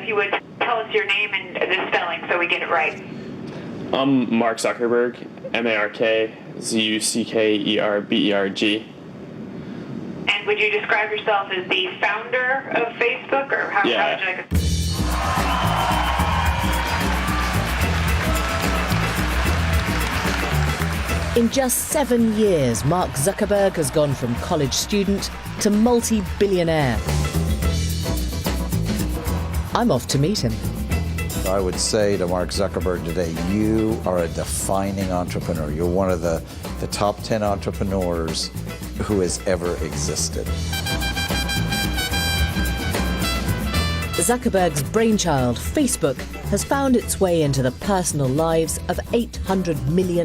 if you would tell us your name and the spelling so we get it right. Mark Zuckerberg, MarkZuckerberg. And would you describe yourself as the founder of Facebook, or how would you like to... In just 7 years, Mark Zuckerberg has gone from college student to multi-billionaire. I'm off to meet him. I would say to Mark Zuckerberg today, you are a defining entrepreneur. You're one of the top 10 entrepreneurs who has ever existed. Zuckerberg's brainchild, Facebook, has found its way into the personal lives of 800 million